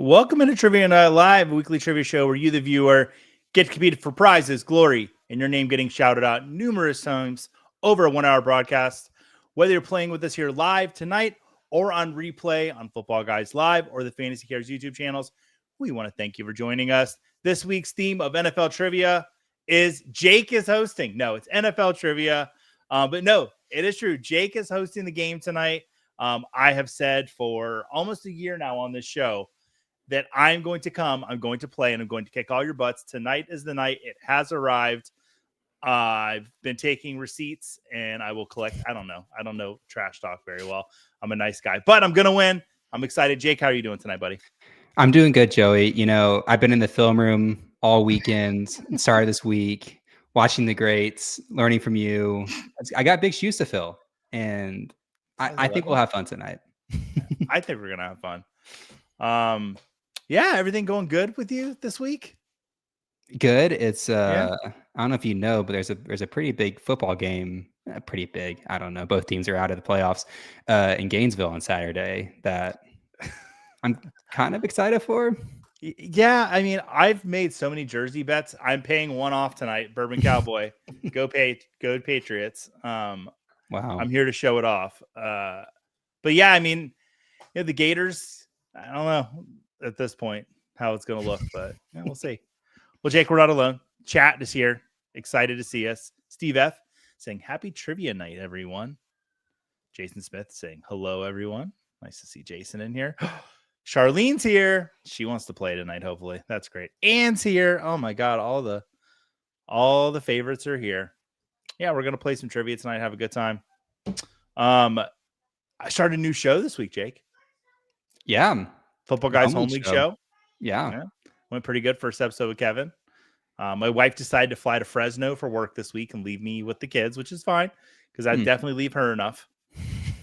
Welcome into Trivia Night Live, a weekly trivia show where you, the viewer, get to compete for prizes, glory, and your name getting shouted out numerous times over a 1 hour broadcast. Whether you're playing with us here live tonight or on replay on Footballguys Live or the fantasycares YouTube channels, we want to thank you for joining us. This week's theme of NFL trivia is Jake is hosting. No, it's NFL trivia. But no, it is true. Jake is hosting the game tonight. I have said for almost a year now on this show that I'm going to come, I'm going to play, and I'm going to kick all your butts. Tonight is the night. It has arrived. I've been taking receipts, and I will collect. I don't know trash talk very well. I'm a nice guy, but I'm going to win. I'm excited. Jake, how are you doing tonight, buddy? I'm doing good, Joey. You know, I've been in the film room all weekend, started this week, watching the greats, learning from you. I got big shoes to fill, and I think we'll have fun tonight. I think we're going to have fun. Yeah, everything going good with you this week? Good. It's I don't know if you know, but there's a pretty big football game. Pretty big. I don't know. Both teams are out of the playoffs in Gainesville on Saturday that I'm kind of excited for. Yeah, I mean, I've made so many jersey bets. I'm paying one off tonight. Bourbon Cowboy, go Patriots. Wow, I'm here to show it off. But yeah, I mean, the Gators. I don't know at this point how it's going to look, but yeah, we'll see. Well, Jake, we're not alone. Chat is here. Excited to see us. Steve F. saying happy trivia night, everyone. Jason Smith saying hello, everyone. Nice to see Jason in here. Charlene's here. She wants to play tonight, hopefully. That's great. Anne's here. Oh my God. All the favorites are here. Yeah, we're going to play some trivia tonight. Have a good time. I started a new show this week, Jake. Yeah. Footballguys Home League show. Yeah. Went pretty good. First episode with Kevin. My wife decided to fly to Fresno for work this week and leave me with the kids, which is fine because I definitely leave her enough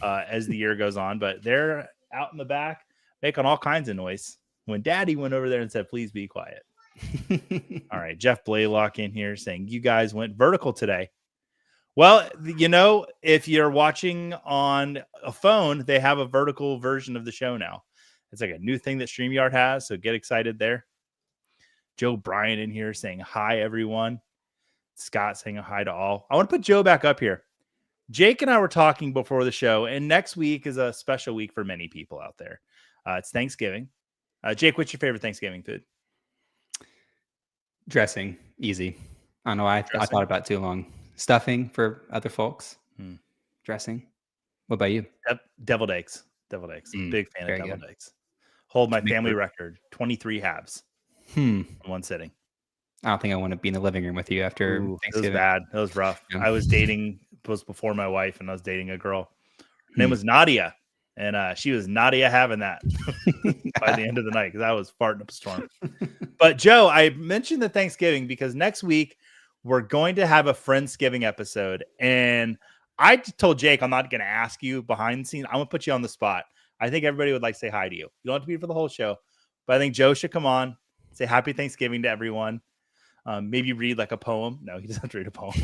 as the year goes on. But they're out in the back making all kinds of noise when Daddy went over there and said, please be quiet. All right. Jeff Blaylock in here saying you guys went vertical today. Well, you know, if you're watching on a phone, they have a vertical version of the show now. It's like a new thing that StreamYard has, so get excited there. Joe Bryan in here saying hi, everyone. Scott saying a hi to all. I want to put Joe back up here. Jake and I were talking before the show, and next week is a special week for many people out there. It's Thanksgiving. Jake, what's your favorite Thanksgiving food? Dressing. Easy. I don't know. I thought about it too long. Stuffing for other folks. Dressing. What about you? Deviled eggs. Deviled eggs. Big fan of deviled eggs. Hold my family record. 23 halves. In one sitting. I don't think I want to be in the living room with you after Thanksgiving. It was bad. It was rough. Yeah. I was dating, it was before my wife, and I was dating a girl. Her name was Nadia. And she was Nadia having that by the end of the night because I was farting up a storm. But Joe, I mentioned the Thanksgiving because next week we're going to have a Friendsgiving episode. And I told Jake I'm not going to ask you behind the scenes. I'm going to put you on the spot. I think everybody would like to say hi to you. You don't have to be for the whole show. But I think Joe should come on, say happy Thanksgiving to everyone. Maybe read like a poem. No, he doesn't have to read a poem.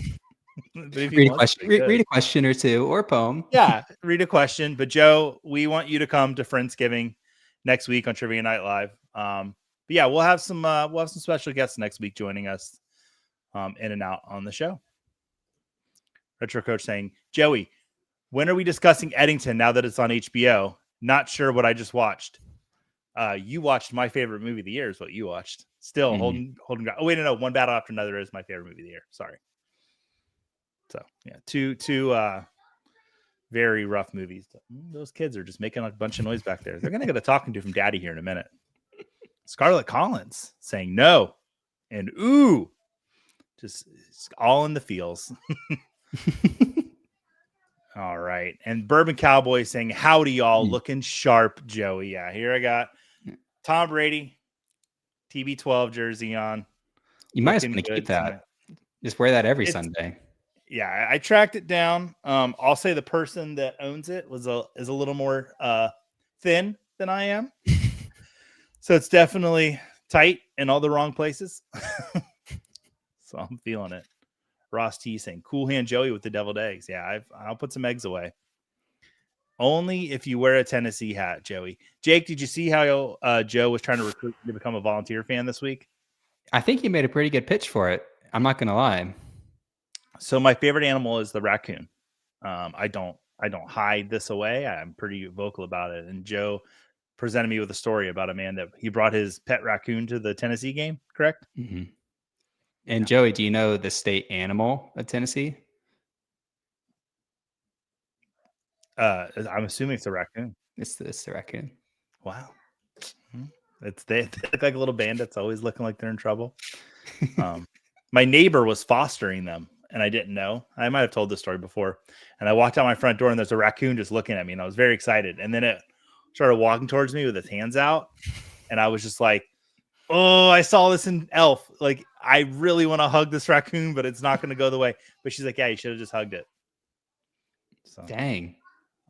read a question or two or a poem. Yeah, read a question. But Joe, we want you to come to Friendsgiving next week on Trivia Night Live. But yeah, we'll have some special guests next week joining us in and out on the show. Retro Coach saying, Joey, when are we discussing Eddington now that it's on HBO? Not sure what I just watched. You watched my favorite movie of the year is what you watched. Still holding. Oh wait, no, One Battle After Another is my favorite movie of the year. Sorry. So yeah, two very rough movies. Those kids are just making a bunch of noise back there. They're gonna get a talking to from Daddy here in a minute. Scarlett Collins saying no and ooh, just all in the feels. All right, and Bourbon Cowboy saying howdy y'all, looking sharp, Joey. Yeah, here I got Tom Brady TB12 jersey on. You might want to keep that. Tonight. Just wear that every Sunday. Yeah, I tracked it down. I'll say the person that owns it is a little more thin than I am. So it's definitely tight in all the wrong places. So I'm feeling it. Ross T saying, cool hand Joey with the deviled eggs. Yeah, I'll put some eggs away. Only if you wear a Tennessee hat, Joey. Jake, did you see how Joe was trying to recruit you to become a volunteer fan this week? I think he made a pretty good pitch for it. I'm not going to lie. So my favorite animal is the raccoon. I don't hide this away. I'm pretty vocal about it. And Joe presented me with a story about a man that he brought his pet raccoon to the Tennessee game, correct? Mm-hmm. And Joey, do you know the state animal of Tennessee? I'm assuming it's a raccoon. It's the raccoon. Wow. They look like little bandits, always looking like they're in trouble. My neighbor was fostering them, and I didn't know. I might have told this story before. And I walked out my front door, and there's a raccoon just looking at me, and I was very excited. And then it started walking towards me with its hands out, and I was just like, "Oh, I saw this in Elf. Like, I really want to hug this raccoon, but it's not going to go the way." But she's like, "Yeah, you should have just hugged it." So, dang.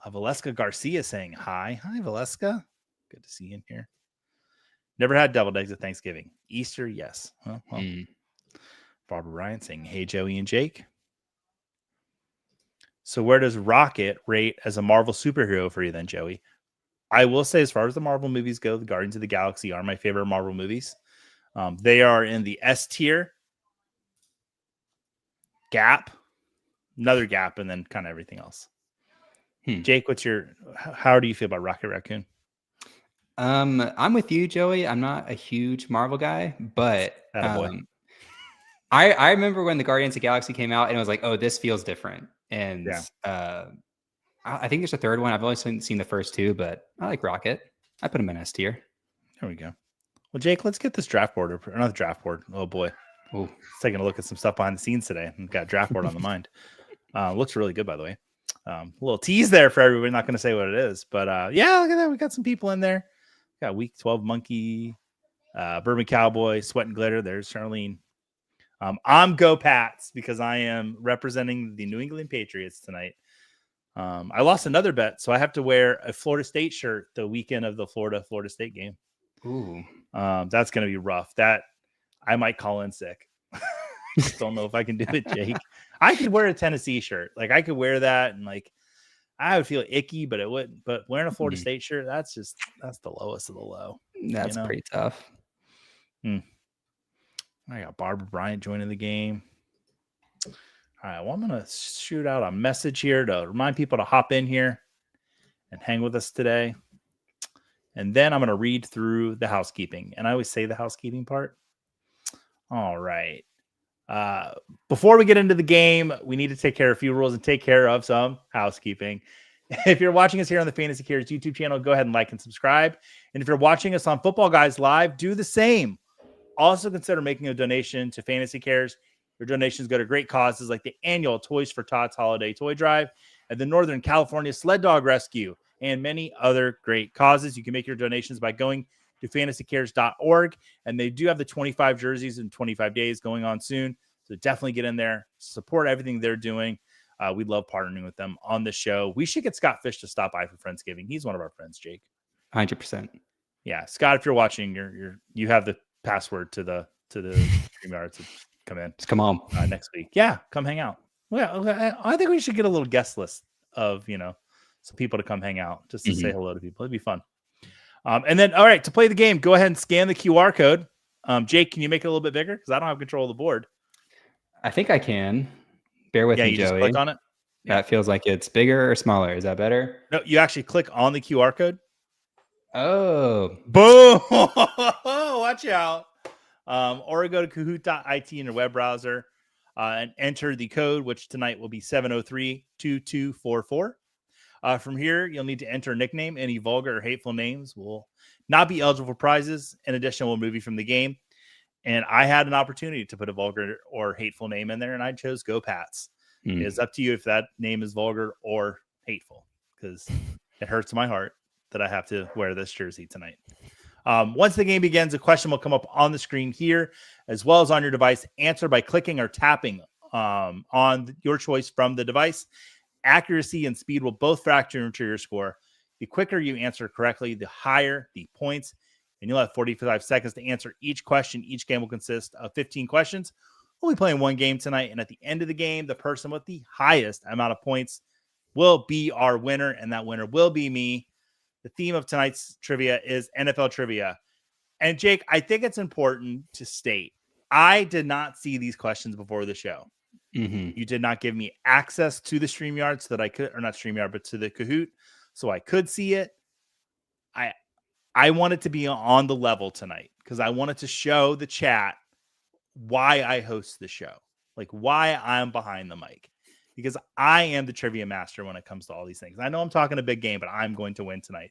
Valeska Garcia saying hi. Hi, Valeska. Good to see you in here. Never had deviled eggs at Thanksgiving. Easter, yes. Well. Barbara Ryan saying, hey, Joey and Jake. So where does Rocket rate as a Marvel superhero for you then, Joey? I will say, as far as the Marvel movies go, the Guardians of the Galaxy are my favorite Marvel movies. They are in the S tier, Gap, another Gap, and then kind of everything else. Jake, how do you feel about Rocket Raccoon? I'm with you, Joey. I'm not a huge Marvel guy, but I remember when the Guardians of the Galaxy came out and it was like, oh, this feels different. And I think there's a third one. I've only seen the first two, but I like Rocket. I put him in S tier. There we go. Well, Jake, let's get this draft board, or not the draft board. Oh boy. Ooh. Taking a look at some stuff behind the scenes today. I've got draft board on the mind. Looks really good, by the way. A little tease there for everybody. Not going to say what it is, but yeah, look at that. We got some people in there. Got Week 12 Monkey, Bourbon Cowboy, Sweat and Glitter. There's Charlene. I'm Go Pats because I am representing the New England Patriots tonight. I lost another bet, so I have to wear a Florida State shirt the weekend of the Florida State game. Ooh. That's going to be rough. That I might call in sick. Just don't know if I can do it, Jake. I could wear a Tennessee shirt. Like, I could wear that and like I would feel icky, but it wouldn't. But wearing a Florida State shirt, that's the lowest of the low. That's pretty tough. I got Barbara Bryant joining the game. All right, well, I'm going to shoot out a message here to remind people to hop in here and hang with us today. And then I'm going to read through the housekeeping. And I always say the housekeeping part. All right. Before we get into the game, we need to take care of a few rules and take care of some housekeeping. If you're watching us here on the FantasyCares YouTube channel, go ahead and like and subscribe. And if you're watching us on Footballguys Live, do the same. Also consider making a donation to FantasyCares. Your donations go to great causes like the annual Toys for Tots Holiday Toy Drive and the Northern California Sled Dog Rescue and many other great causes. You can make your donations by going to fantasycares.org, and they do have the 25 jerseys in 25 days going on soon. So definitely get in there, support everything they're doing. We love partnering with them on the show. We should get Scott Fish to stop by for Friendsgiving. He's one of our friends, Jake. 100%. Yeah, Scott, if you're watching, you have the password to the StreamYard to come in. Just come on next week. Yeah, come hang out. Well, I think we should get a little guest list of some people to come hang out just to say hello to people. It'd be fun. And then, all right, to play the game, go ahead and scan the QR code. Jake, can you make it a little bit bigger? Because I don't have control of the board. I think I can. Bear with me, you Joey. Just click on it. That feels like it's bigger or smaller. Is that better? No, you actually click on the QR code. Oh. Boom. Watch out. Or go to Kahoot.it in your web browser and enter the code, which tonight will be 703-2244. From here, you'll need to enter a nickname. Any vulgar or hateful names will not be eligible for prizes. In addition, we'll move you from the game. And I had an opportunity to put a vulgar or hateful name in there, and I chose Go Pats. It's up to you if that name is vulgar or hateful, because it hurts my heart that I have to wear this jersey tonight. Once the game begins, a question will come up on the screen here, as well as on your device. Answer by clicking or tapping on your choice from the device. Accuracy and speed will both factor into your score. The quicker you answer correctly, the higher the points. And you'll have 45 seconds to answer each question. Each game will consist of 15 questions. We'll be playing one game tonight. And at the end of the game, the person with the highest amount of points will be our winner, and that winner will be me. The theme of tonight's trivia is NFL trivia. And Jake, I think it's important to state, I did not see these questions before the show. You did not give me access to the StreamYard so that I could, or not StreamYard, but to the Kahoot, so I could see it. I wanted to be on the level tonight because I wanted to show the chat why I host the show, like why I'm behind the mic, because I am the trivia master when it comes to all these things. I know I'm talking a big game, but I'm going to win tonight.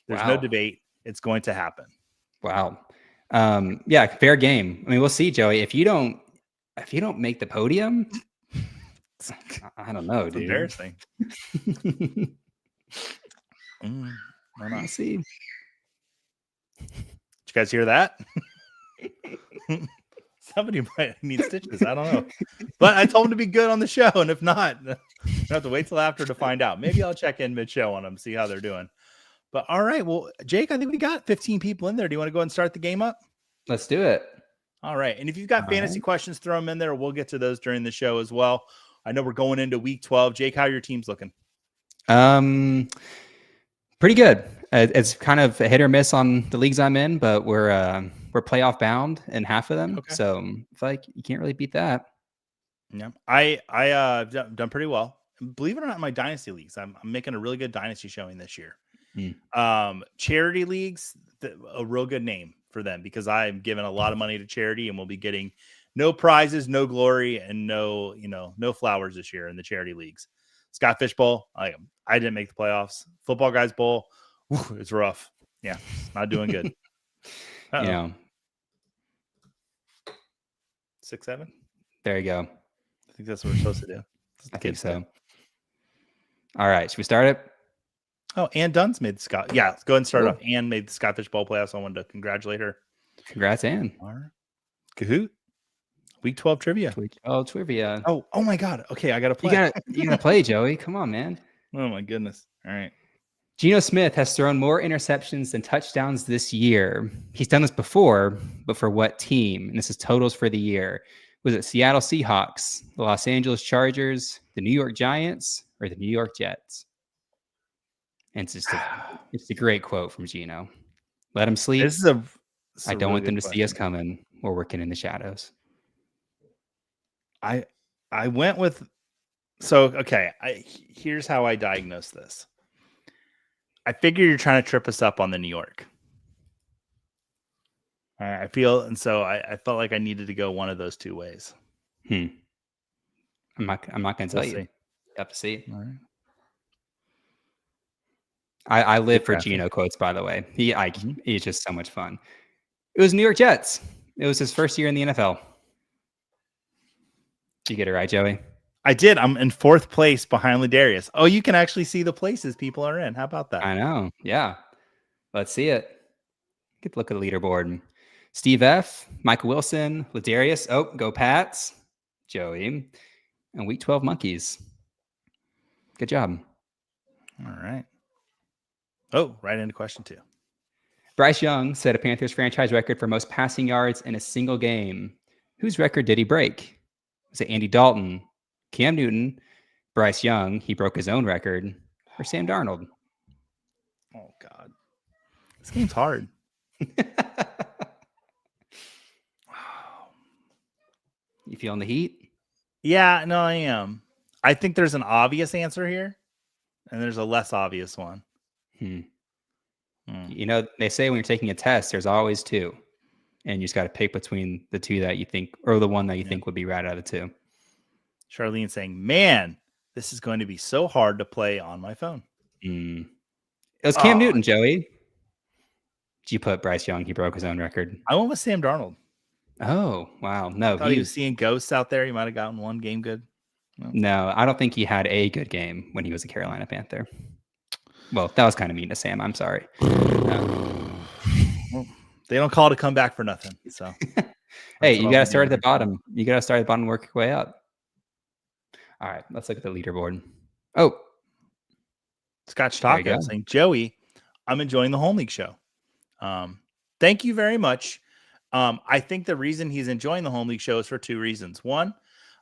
There's no debate. It's going to happen. Wow. Yeah, fair game. I mean, we'll see, Joey. If you don't make the podium, I don't know, it's dude. Embarrassing. We'll see. Did you guys hear that? Somebody might need stitches. I don't know. But I told him to be good on the show. And if not, I have to wait till after to find out. Maybe I'll check in mid-show on them, see how they're doing. But all right. Well, Jake, I think we got 15 people in there. Do you want to go ahead and start the game up? Let's do it. All right. And if you've got fantasy questions, throw them in there. We'll get to those during the show as well. I know we're going into week 12. Jake, how are your teams looking? Pretty good. It's kind of a hit or miss on the leagues I'm in, but we're playoff bound in half of them. Okay. So it's like you can't really beat that. Yeah. I done pretty well. Believe it or not, in my dynasty leagues, I'm making a really good dynasty showing this year. Charity leagues, a real good name for them because I'm giving a lot of money to charity and we'll be getting no prizes, no glory, and no flowers this year in the charity leagues. Scott Fishbowl, I didn't make the playoffs. Footballguys Bowl, it's rough. Yeah, not doing good. 6-7. There you go. I think that's what we're supposed to do. I think so. All right, should we start it? Oh, Ann Dunn's made the Scott. Yeah, let's go ahead and start off. Ann made the Scott Fishbowl playoffs. I wanted to congratulate her. Congrats, Ann. All right. Kahoot. Week 12 trivia. Trivia. Oh my God. Okay, I got to play. You gotta play, Joey. Come on, man. Oh my goodness. All right. Geno Smith has thrown more interceptions than touchdowns this year. He's done this before, but for what team? And this is totals for the year. Was it Seattle Seahawks, the Los Angeles Chargers, the New York Giants, or the New York Jets? And it's a great quote from Geno. Let him sleep. I don't want them to see us coming. We're working in the shadows. I went with here's how I diagnose this. I figure you're trying to trip us up on the New York. I feel, and so I felt like I needed to go one of those two ways. I'm not going to tell you. You have to see. All right. I live for Geno quotes, by the way. He's just so much fun. It was New York Jets. It was his first year in the NFL. Did you get it right, Joey? I did. I'm in 4th place behind Ladarius. Oh, you can actually see the places people are in. How about that? I know. Yeah. Let's see it. Get a look at the leaderboard. Steve F., Michael Wilson, Ladarius. Oh, go Pats. Joey. And Week 12 Monkeys. Good job. All right. Oh, right into question 2. Bryce Young set a Panthers franchise record for most passing yards in a single game. Whose record did he break? Was it Andy Dalton, Cam Newton, Bryce Young, he broke his own record, or Sam Darnold? Oh, God. This game's hard. You feeling the heat? Yeah, no, I am. I think there's an obvious answer here, and there's a less obvious one. You know, they say when you're taking a test, there's always two. And you just got to pick between the two that you think, or the one that you think would be right out of the two. Charlene saying, man, this is going to be so hard to play on my phone. It was Cam Newton, Joey. Did you put Bryce Young? He broke his own record. I went with Sam Darnold. Oh, wow. No, he was seeing ghosts out there. He might have gotten one game good. No, I don't think he had a good game when he was a Carolina Panther. Well, that was kind of mean to Sam. I'm sorry. Well, they don't call it a comeback for nothing. So, hey, you got to start at the bottom. You got to start at the bottom and work your way up. All right, let's look at the leaderboard. Oh, Scotch Taco saying, Joey, I'm enjoying the home league show. Thank you very much. I think the reason he's enjoying the home league show is for two reasons. One,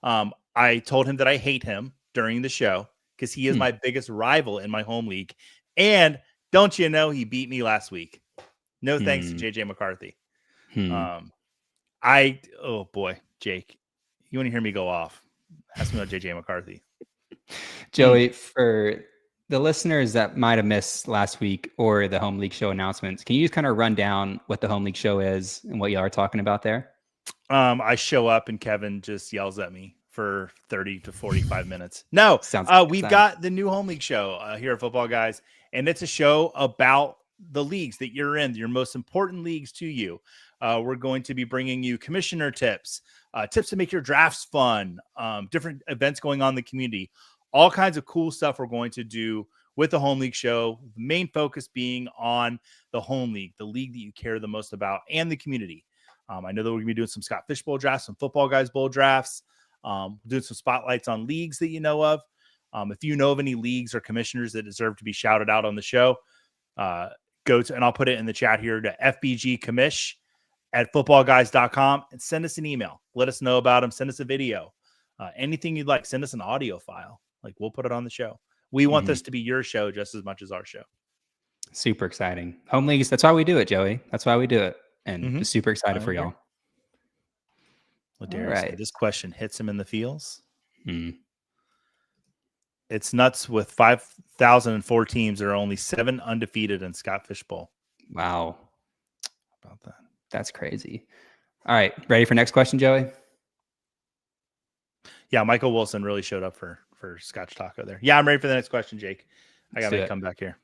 I told him that I hate him during the show, because he is my biggest rival in my home league. And don't you know, he beat me last week. No thanks to JJ McCarthy. Oh boy, Jake, you want to hear me go off? Ask me about JJ McCarthy. Joey, for the listeners that might have missed last week or the home league show announcements, can you just kind of run down what the home league show is and what you are talking about there? I show up and Kevin just yells at me for 30 to 45 minutes. No, we've got the new home league show here at Football Guys, and it's a show about the leagues that you're in, your most important leagues to you. We're going to be bringing you commissioner tips, tips to make your drafts fun, different events going on in the community, all kinds of cool stuff we're going to do with the home league show. The main focus being on the home league, the league that you care the most about, and the community. I know that we're going to be doing some Scott Fishbowl drafts, some Football Guys Bowl drafts, doing some spotlights on leagues that you know of. If you know of any leagues or commissioners that deserve to be shouted out on the show, go to, and I'll put it in the chat here, to fbgcommish@footballguys.com and send us an email. Let us know about them. Send us a video. Anything you'd like. Send us an audio file. Like, we'll put it on the show. We want this to be your show just as much as our show. Super exciting. Home leagues. That's why we do it, Joey. That's why we do it. And just super excited for y'all. Well, Darius, this question hits him in the feels. It's nuts. With 5,004 teams, there are only 7 undefeated in Scott Fishbowl. Wow. How about that? That's crazy. All right. Ready for next question, Joey? Yeah, Michael Wilson really showed up for Scotch Taco there. Yeah, I'm ready for the next question, Jake. I got to come back here.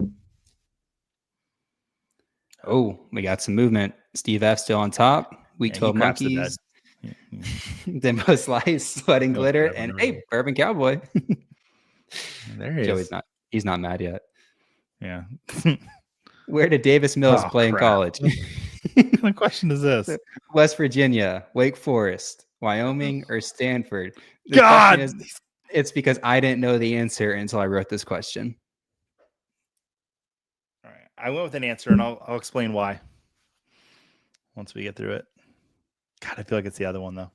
Oh, we got some movement. Steve F still on top. Week 12 monkeys. Dembo Slice, Sweating Glitter, and Bourbon Cowboy. There he is. He's not mad yet. Yeah. Where did Davis Mills play in college? What kind of question is this? West Virginia, Wake Forest, Wyoming, or Stanford? The question is, it's because I didn't know the answer until I wrote this question. All right. I went with an answer, and I'll explain why once we get through it. God, I feel like it's the other one, though.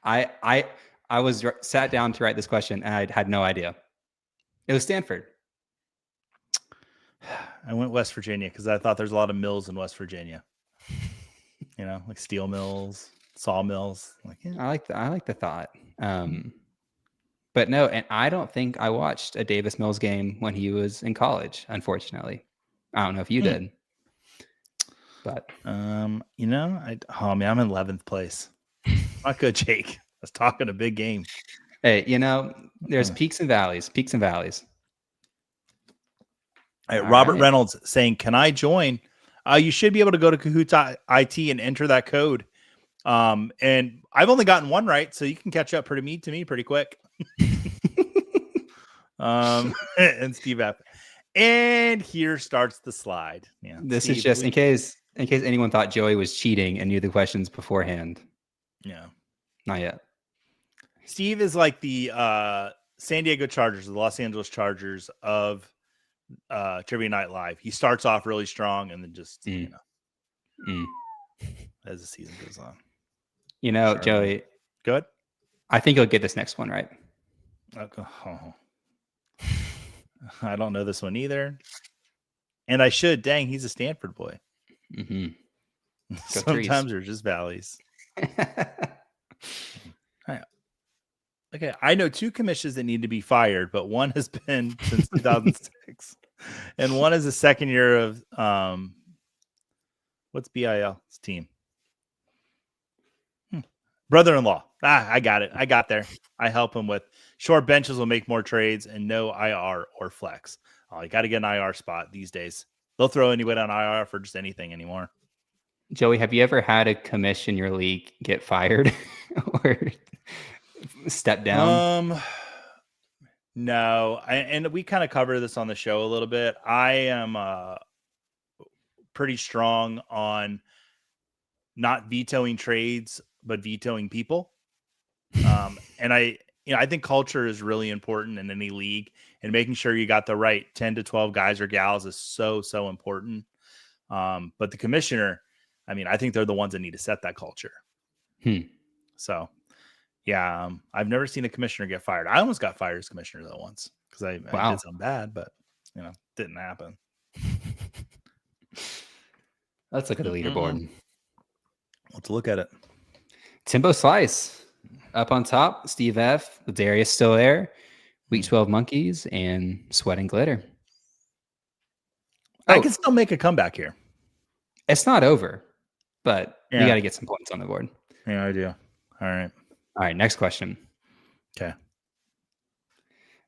I was sat down to write this question, and I had no idea. It was Stanford. I went West Virginia because I thought there's a lot of mills in West Virginia. You know, like steel mills, sawmills. Like, yeah. I like the thought. But no, and I don't think I watched a Davis Mills game when he was in college, unfortunately. I don't know if you did. But you know, I'm in 11th place. Not good, Jake. I was talking a big game. Hey, you know, there's peaks and valleys. All right, Robert Reynolds saying, "Can I join?" You should be able to go to Kahoot.it and enter that code. And I've only gotten one right, so you can catch up to me pretty quick. And Steve F. And here starts the slide. Yeah, this Steve, is just in case anyone thought Joey was cheating and knew the questions beforehand. Yeah, not yet. Steve is like the San Diego Chargers, the Los Angeles Chargers of Trivia Night Live. He starts off really strong and then just as the season goes on. You know, Joey, good. I think you'll get this next one right. Okay. I don't know this one either. And I should. Dang, he's a Stanford boy. Sometimes there's just valleys. Okay, I know 2 commissions that need to be fired, but one has been since 2006, and one is the second year of what's BIL's team? Brother-in-law. I got it. I got there. I help him with short benches will make more trades and no IR or flex. Oh, you got to get an IR spot these days. They'll throw anybody on IR for just anything anymore. Joey, have you ever had a commission in your league get fired or step down? No. And we kind of cover this on the show a little bit. I am pretty strong on not vetoing trades, but vetoing people. And I think culture is really important in any league, and making sure you got the right 10 to 12 guys or gals is so important. But the commissioner, I think they're the ones that need to set that culture. So Yeah, I've never seen a commissioner get fired. I almost got fired as commissioner though once because I did something bad, but didn't happen. Let's look at the leaderboard. Let's look at it. Timbo Slice up on top. Steve F. Darius still there. Week 12 Monkeys and Sweat and Glitter. I can still make a comeback here. It's not over, but we got to get some points on the board. Yeah, I do. All right. Next question. Okay.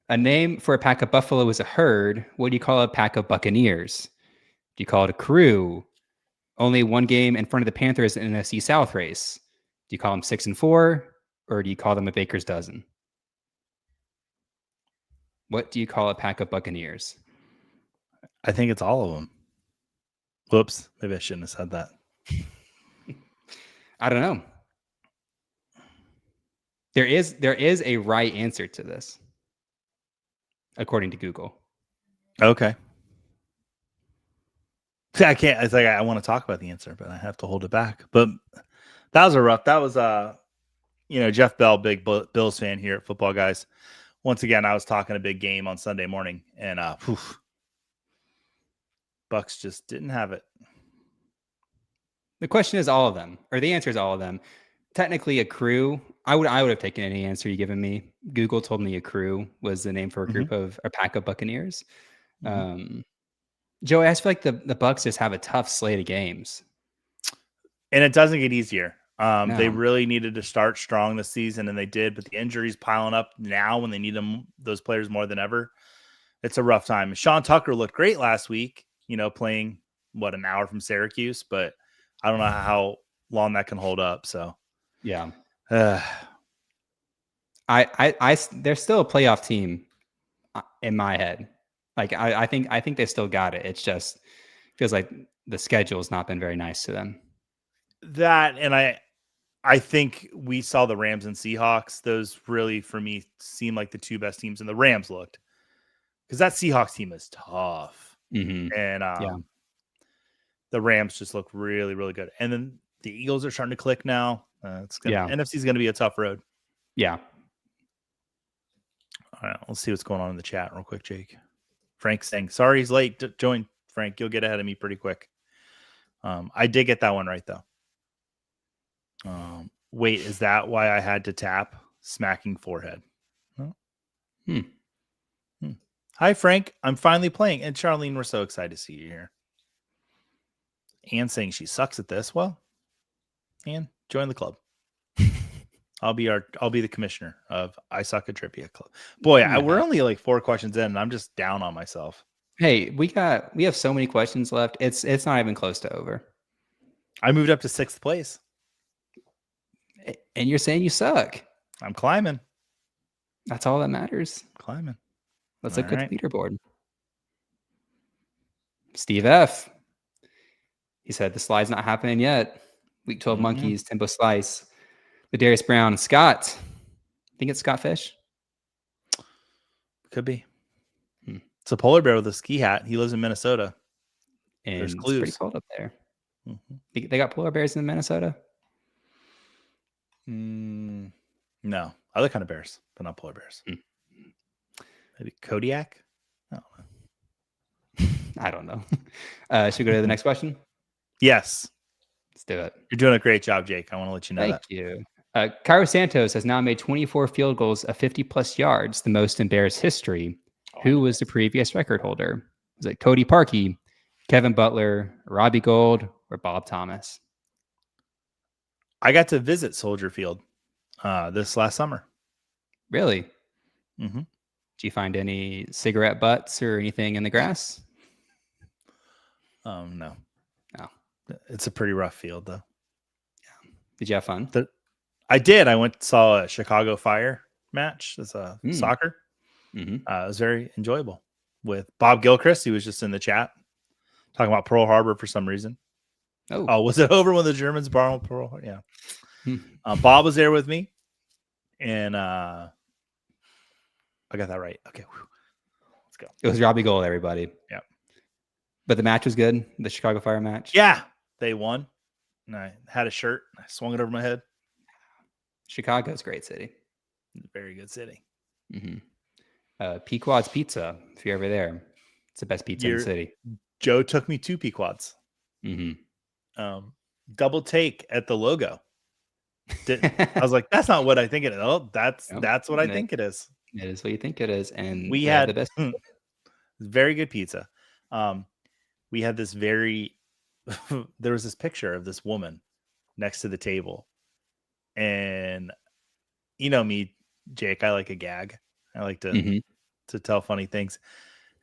A name for a pack of buffalo is a herd. What do you call a pack of buccaneers? Do you call it a crew? Only one game in front of the Panthers in the NFC South race. Do you call them 6-4, or do you call them a baker's dozen? What do you call a pack of buccaneers? I think it's all of them. Whoops. Maybe I shouldn't have said that. I don't know. There is a right answer to this, according to Google. Okay. See, I can't. It's like I want to talk about the answer, but I have to hold it back. But that was Jeff Bell, big Bills fan here at Football Guys. Once again, I was talking a big game on Sunday morning, and Bucks just didn't have it. The question is all of them, or the answer is all of them. Technically, a crew. I would have taken any answer you given me. Google told me a crew was the name for a group of a pack of buccaneers. Joey, I just feel like the Bucks just have a tough slate of games, and it doesn't get easier. No. They really needed to start strong this season, and they did. But the injuries piling up now when they need those players more than ever. It's a rough time. Sean Tucker looked great last week. Playing an hour from Syracuse, but I don't know how long that can hold up. So yeah, they're still a playoff team in my head. Like I think they still got it. It's just feels like the schedule's not been very nice to them. That, and I think we saw the Rams and Seahawks. Those really, for me, seem like the two best teams, and the Rams looked, because that Seahawks team is tough. And the Rams just look really, really good. And then the Eagles are starting to click now. NFC is going to be a tough road. Yeah. All right, let's see what's going on in the chat real quick, Jake. Frank's saying, sorry he's late. Join, Frank. You'll get ahead of me pretty quick. I did get that one right, though. Wait, is that why I had to tap? Smacking forehead. Hi, Frank. I'm finally playing. And Charlene, we're so excited to see you here. Anne saying she sucks at this. Well, Anne, join the club. I'll be the commissioner of I Suck at Trivia Club. Boy, we're only like 4 questions in, and I'm just down on myself. Hey, we have so many questions left. It's not even close to over. I moved up to 6th place. And you're saying you suck. I'm climbing. That's all that matters. Climbing. Let's look at the leaderboard. Steve F. He said the slide's not happening yet. Week 12 Monkeys, Timbo Slice, Ladarius Brown, Scott. I think it's Scott Fish. Could be. It's a polar bear with a ski hat. He lives in Minnesota. And there's it's clues. pretty cold up there. They got polar bears in Minnesota? No. Other kind of bears, but not polar bears. Maybe Kodiak? I don't know. Should we go to the next question? Yes. Let's do it. You're doing a great job, Jake. I want to let you know that. Thank you. Cairo Santos has now made 24 field goals of 50-plus yards, the most in Bears history. Who was the previous record holder? Was it Cody Parkey, Kevin Butler, Robbie Gould, or Bob Thomas? I got to visit Soldier Field this last summer. Really? Mm-hmm. Did you find any cigarette butts or anything in the grass? No. It's a pretty rough field, though. Yeah. Did you have fun? I did. I went and saw a Chicago Fire match. It's soccer. It was very enjoyable with Bob Gilchrist. He was just in the chat talking about Pearl Harbor for some reason. Oh, was it over when the Germans bombed Pearl Harbor? Yeah. Bob was there with me, and I got that right. Okay. Let's go. It was Robbie Gould, everybody. Yeah. But the match was good. The Chicago Fire match. Yeah. They won. And I had a shirt. I swung it over my head. Chicago's a great city. Very good city. Pequod's Pizza, if you're ever there. It's the best pizza in the city. Joe took me to Pequod's. Double take at the logo. I was like, that's not what I think it is. Oh, that's what I think it is. It is what you think it is. And we had the best very good pizza. We had this there was this picture of this woman next to the table. And you know me, Jake, I like a gag. I like to tell funny things.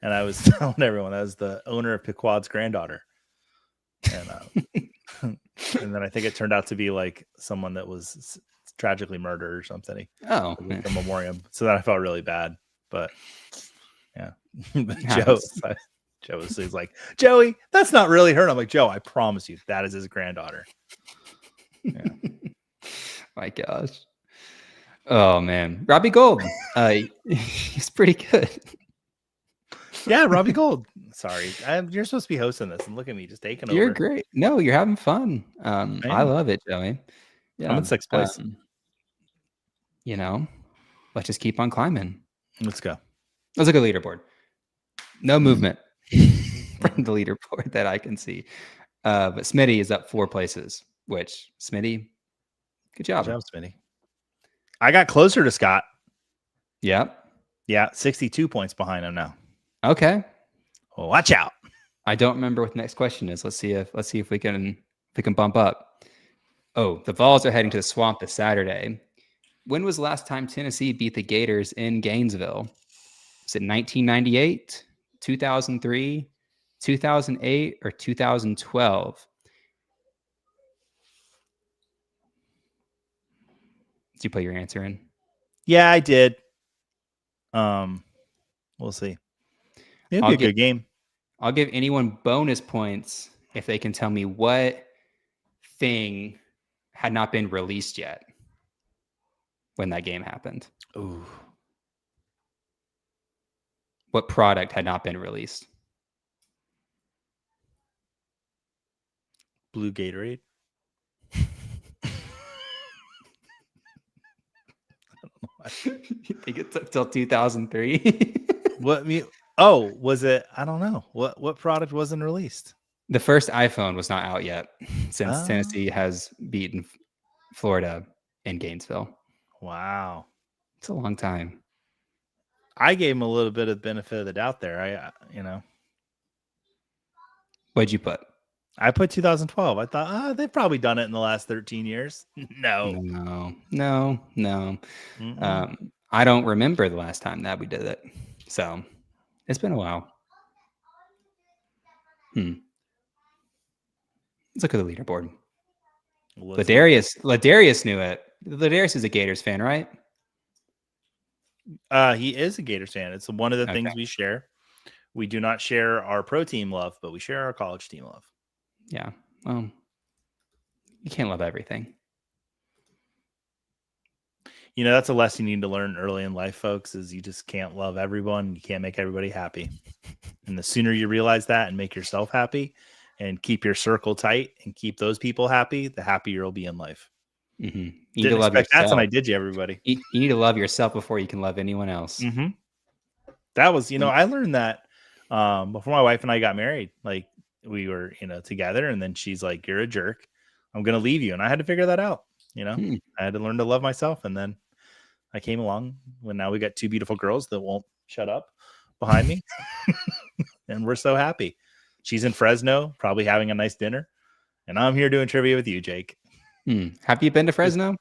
And I was telling everyone that was the owner of Pequod's granddaughter. And and then I think it turned out to be like someone that was tragically murdered or something. Oh, the memoriam. So that I felt really bad. But yeah, Joe was like, Joey, that's not really her. And I'm like, Joe, I promise you, that is his granddaughter. Yeah. My gosh. Oh man, Robbie Gould. He's pretty good. Yeah, Robbie Gould. Sorry, you're supposed to be hosting this, and look at me just taking over. You're great. No, you're having fun. I love it, Joey. Yeah, I'm in 6th place. Let's just keep on climbing. Let's go. Let's look at leaderboard. No movement from the leaderboard that I can see. But Smitty is up 4 places. Which Smitty, good job, Smitty. I got closer to Scott. Yep. Yeah, 62 points behind him now. Okay. Well, watch out. I don't remember what the next question is. Let's see if we can bump up. Oh, the Vols are heading to the Swamp this Saturday. When was the last time Tennessee beat the Gators in Gainesville? Was it 1998, 2003, 2008, or 2012? Did you put your answer in? Yeah, I did. We'll see. It'll be a good game. I'll give anyone bonus points if they can tell me what thing had not been released yet when that game happened. Ooh. What product had not been released? Blue Gatorade. You think it took till 2003? Was it? I don't know. What product wasn't released? The first iPhone was not out yet since Tennessee has beaten Florida in Gainesville. Wow. It's a long time. I gave him a little bit of benefit of the doubt there. What'd you put? I put 2012. I thought, they've probably done it in the last 13 years. No. I don't remember the last time that we did it. So it's been a while. Let's look at the leaderboard. Ladarius knew it. Ladarius is a Gators fan, right? He is a Gators fan. It's one of the things we share. We do not share our pro team love, but we share our college team love. Yeah. Well, you can't love everything. That's a lesson you need to learn early in life, folks, is you just can't love everyone. You can't make everybody happy. And the sooner you realize that and make yourself happy and keep your circle tight and keep those people happy, the happier you'll be in life. Mm-hmm. You need to love yourself. That's when I did you, everybody. You need to love yourself before you can love anyone else. Mm-hmm. That was, I learned that before my wife and I got married. Like, we were, together, and then she's like, "You're a jerk. I'm going to leave you." And I had to figure that out. I had to learn to love myself. And then I came along when now we got 2 beautiful girls that won't shut up behind me. And we're so happy. She's in Fresno, probably having a nice dinner. And I'm here doing trivia with you, Jake. Have you been to Fresno?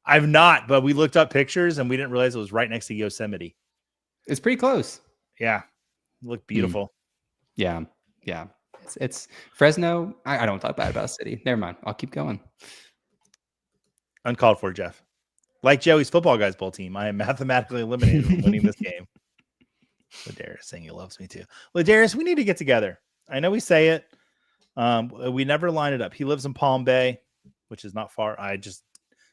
I've not, but we looked up pictures and we didn't realize it was right next to Yosemite. It's pretty close. Yeah. It looked beautiful. Yeah. It's Fresno. I don't talk bad about a city. Never mind. I'll keep going. Uncalled for, Jeff. Like Joey's Football Guys Bowl team, I am mathematically eliminated from winning this game. Ladarius saying he loves me too. Ladarius, we need to get together. I know we say it. We never line it up. He lives in Palm Bay, which is not far. I just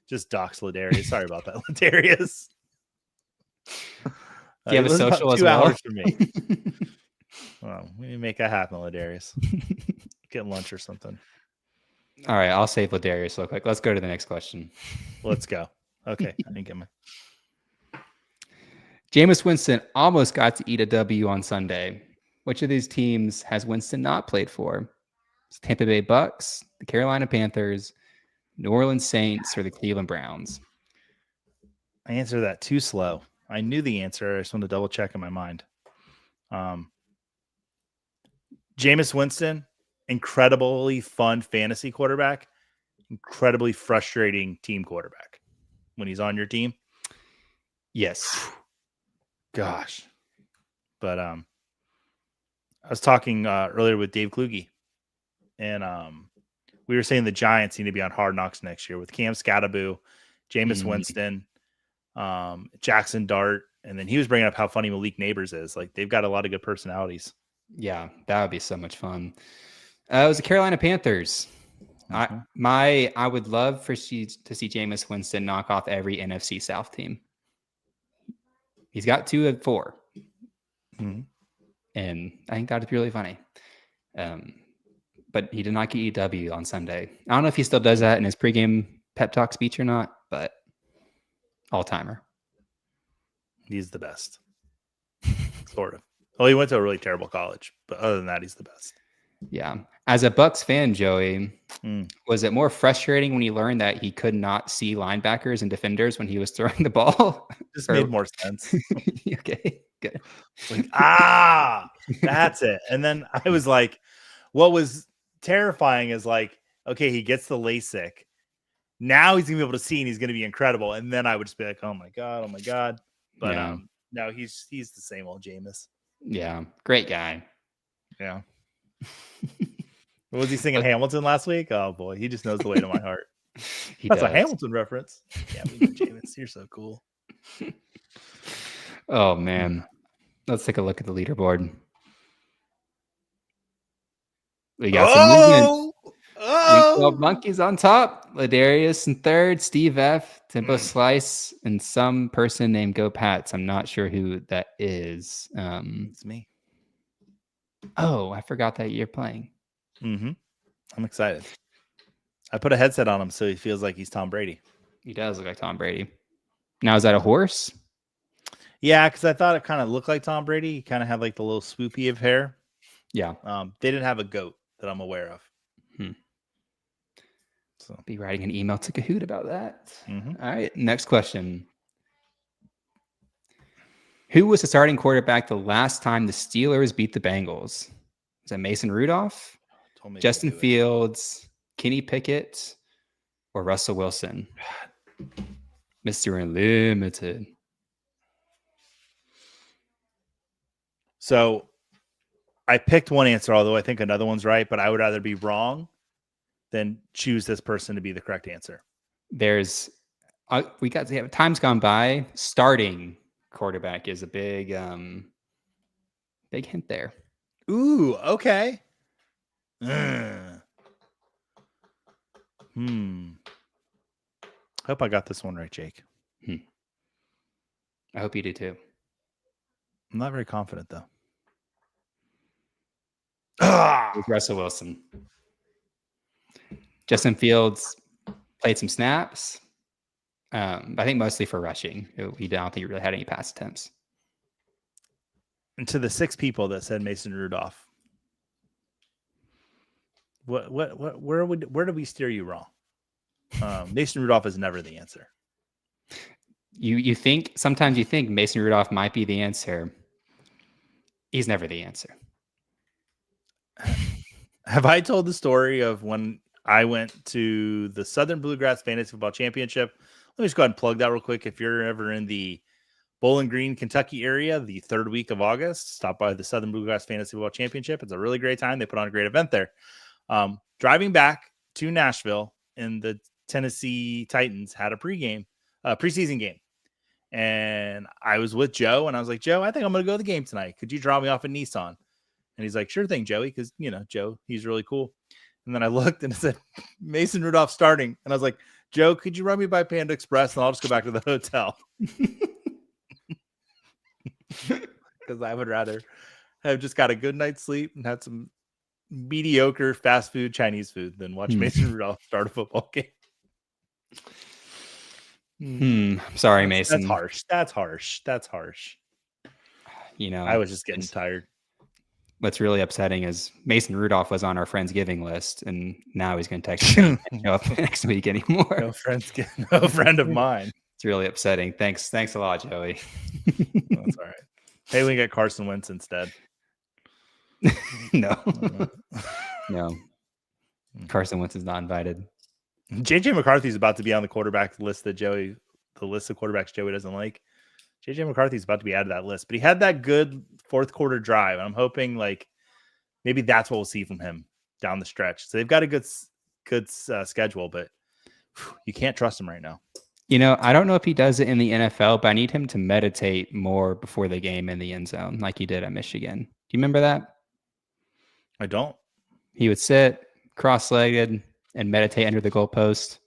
doxed Ladarius. Sorry about that, Ladarius. Do you have a social as well? 2 hours for me. Well, we need to make that happen, Ladarius. Get lunch or something. All right, I'll save Ladarius real quick. Let's go to the next question. Let's go. Okay, I didn't get my. Jameis Winston almost got to eat a W on Sunday. Which of these teams has Winston not played for? It's Tampa Bay Bucks, the Carolina Panthers, New Orleans Saints, or the Cleveland Browns? I answered that too slow. I knew the answer. I just wanted to double check in my mind. Jameis Winston, incredibly fun fantasy quarterback, incredibly frustrating team quarterback when he's on your team. Yes. Gosh. But I was talking earlier with Dave Kluge, and we were saying the Giants need to be on Hard Knocks next year with Cam Scattaboo, Jameis Winston, Jackson Dart, and then he was bringing up how funny Malik Neighbors is. Like, they've got a lot of good personalities. Yeah, that would be so much fun. It was the Carolina Panthers. I would love to see Jameis Winston knock off every NFC South team. He's got 2 of 4. Mm-hmm. And I think that would be really funny. But he did not get EW on Sunday. I don't know if he still does that in his pregame pep talk speech or not, but all-timer. He's the best. Sort of. Well, he went to a really terrible college, but other than that, he's the best. Yeah. As a Bucks fan, Joey, was it more frustrating when you learned that he could not see linebackers and defenders when he was throwing the ball? Just made more sense. Okay, good. Like, that's it. And then I was like, what was terrifying is like, okay, he gets the LASIK. Now he's gonna be able to see, and he's gonna be incredible. And then I would just be like, oh my god. But yeah. No, he's the same old Jameis. Yeah, great guy. Yeah. What was he singing Hamilton last week? Oh boy, he just knows the way to my heart. That's a Hamilton reference. Yeah, we know Jameis. You're so cool. Oh man. Let's take a look at the leaderboard. We got some movement. Week 12 Monkeys on top. Ladarius in third. Steve F. Tempo Slice, and some person named Go Pats. I'm not sure who that is. It's me. Oh, I forgot that you're playing. Mm-hmm. I'm excited. I put a headset on him so he feels like he's Tom Brady. He does look like Tom Brady. Now, is that a horse? Yeah, because I thought it kind of looked like Tom Brady. He kind of had like the little swoopy of hair. Yeah. They didn't have a goat that I'm aware of. So be writing an email to Kahoot about that. Mm-hmm. All right. Next question. Who was the starting quarterback the last time the Steelers beat the Bengals? Was that Mason Rudolph, Justin Fields, Kenny Pickett, or Russell Wilson? Mr. Unlimited. So I picked one answer, although I think another one's right, but I would rather be wrong than choose this person to be the correct answer. There's, we got to have time's gone by. Starting quarterback is a big hint there. Ooh, okay. Hope I got this one right, Jake. I hope you do too. I'm not very confident though. With Russell Wilson. Justin Fields played some snaps. I think mostly for rushing. I don't think he really had any pass attempts. And to the 6 people that said Mason Rudolph, where did we steer you wrong? Mason Rudolph is never the answer. Sometimes you think Mason Rudolph might be the answer. He's never the answer. Have I told the story of when I went to the Southern Bluegrass Fantasy Football Championship? Let me just go ahead and plug that real quick. If you're ever in the Bowling Green, Kentucky area, the 3rd week of August, stop by the Southern Bluegrass Fantasy Football Championship. It's a really great time. They put on a great event there. Driving back to Nashville, and the Tennessee Titans had a preseason game. And I was with Joe, and I was like, Joe, I think I'm going to go to the game tonight. Could you drop me off at Nissan? And he's like, sure thing, Joey, because, Joe, he's really cool. And then I looked and it said, Mason Rudolph starting. And I was like, Joe, could you run me by Panda Express, and I'll just go back to the hotel? Because I would rather have just got a good night's sleep and had some mediocre fast food Chinese food than watch Mason Rudolph start a football game. I'm sorry, Mason. That's harsh. That's harsh. I was just getting tired. What's really upsetting is Mason Rudolph was on our Friendsgiving list, and now he's going to text me can't show up next week anymore. No friend of mine. It's really upsetting. Thanks a lot, Joey. That's all right. Hey, we get Carson Wentz instead. No. Carson Wentz is not invited. JJ McCarthy's about to be on the quarterback list the list of quarterbacks Joey doesn't like. JJ McCarthy's about to be added to that list, but he had that good fourth quarter drive. And I'm hoping maybe that's what we'll see from him down the stretch. So they've got a good schedule, but you can't trust him right now. I don't know if he does it in the NFL, but I need him to meditate more before the game in the end zone like he did at Michigan. Do you remember that? I don't. He would sit cross-legged and meditate under the goalpost.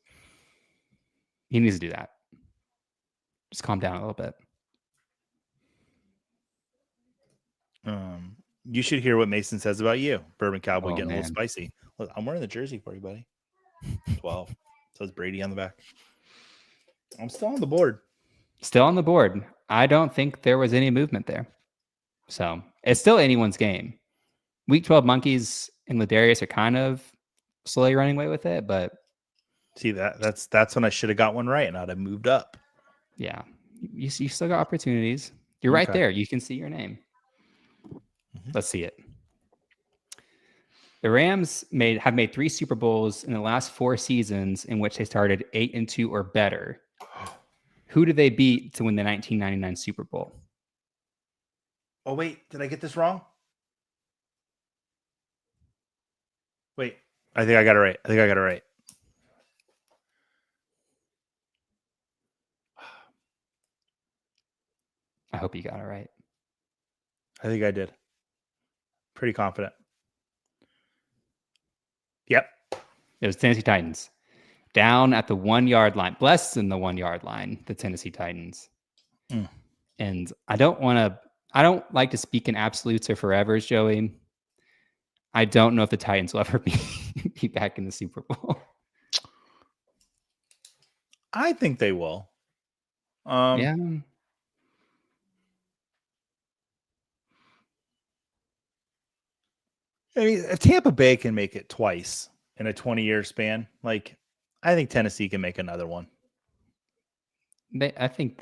He needs to do that. Just calm down a little bit. You should hear what Mason says about you. Bourbon Cowboy getting a little spicy. Look, I'm wearing the jersey for you, buddy. 12. Says Brady on the back. I'm still on the board. Still on the board. I don't think there was any movement there. So it's still anyone's game. Week 12 Monkeys and Ladarius are kind of slowly running away with it, but see that's when I should have got one right and I'd have moved up. Yeah. You still got opportunities. You're right there. You can see your name. Mm-hmm. Let's see it. The Rams have made 3 Super Bowls in the last 4 seasons in which they started 8-2 or better. Who did they beat to win the 1999 Super Bowl? Oh, wait. Did I get this wrong? Wait. I think I got it right. I hope you got it right. I think I did. Pretty confident. Yep. It was Tennessee Titans. Down at the 1-yard line. Less than the 1-yard line, the Tennessee Titans. And I don't like to speak in absolutes or forevers, Joey. I don't know if the Titans will ever be back in the Super Bowl. I think they will. Yeah. I mean, if Tampa Bay can make it twice in a 20-year span, I think Tennessee can make another one. I think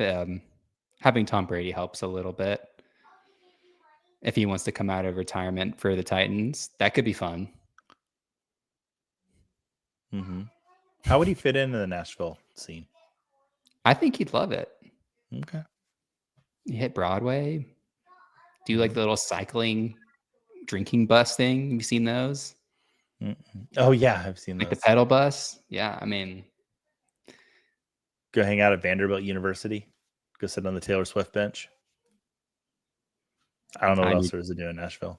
having Tom Brady helps a little bit. If he wants to come out of retirement for the Titans, that could be fun. Mm-hmm. How would he fit into the Nashville scene? I think he'd love it. Okay. You hit Broadway. Do you like the little cycling drinking bus thing? Have you seen those? Oh yeah, I've seen those. Like the pedal bus. Yeah, I mean, go hang out at Vanderbilt University. Go sit on the Taylor Swift bench. I don't know what else there is to do in Nashville.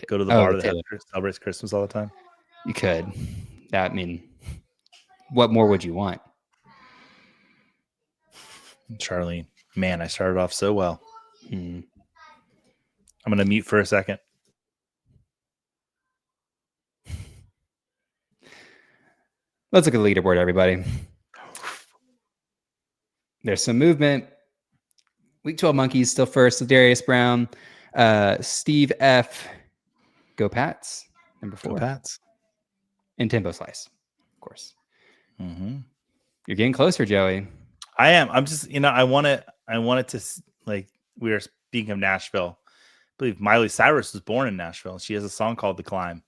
Go to the bar that celebrates Christmas all the time. You could. What more would you want? Charlene, man, I started off so well. I'm going to mute for a second. Let's look at the leaderboard, everybody. There's some movement. Week 12 Monkeys still first. Darius Brown, Steve F. Go Pats. Number 4. Go Pats. And Timbo Slice, of course. Mm-hmm. You're getting closer, Joey. I am. I'm just, I want it to, we were speaking of Nashville. I believe Miley Cyrus was born in Nashville. She has a song called The Climb.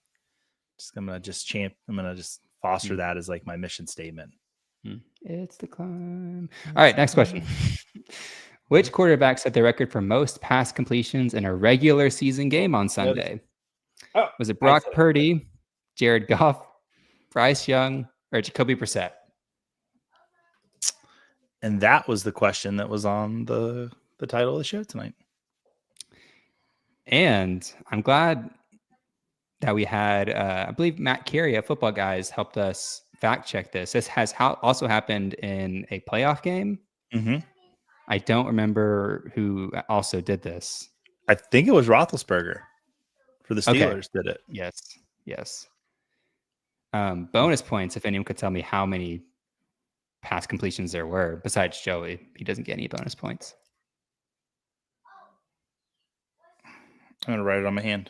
I'm going to just foster that as my mission statement. It's the climb. All right, next question. Which quarterback set the record for most pass completions in a regular season game on Sunday? Was it Brock Purdy, Jared Goff, Bryce Young, or Jacoby Brissett? And that was the question that was on the title of the show tonight. And I'm glad that we had, I believe Matt Carey at Footballguys helped us fact check this. This has also happened in a playoff game. Mm-hmm. I don't remember who also did this. I think it was Roethlisberger for the Steelers did it. Yes. Bonus points if anyone could tell me how many pass completions there were. Besides Joey, he doesn't get any bonus points. I'm going to write it on my hand.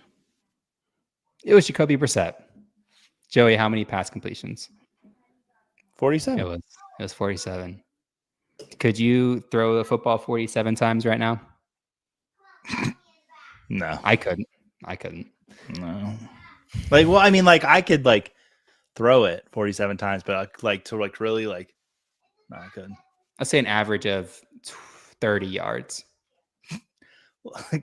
It was Jacoby Brissett. Joey, how many pass completions? 47. It was 47. Could you throw the football 47 times right now? No. I couldn't. No. Like, well, I mean, like, I could, like, throw it 47 times, but, like, to, like, really, like, no, I couldn't. Let's say an average of 30 yards.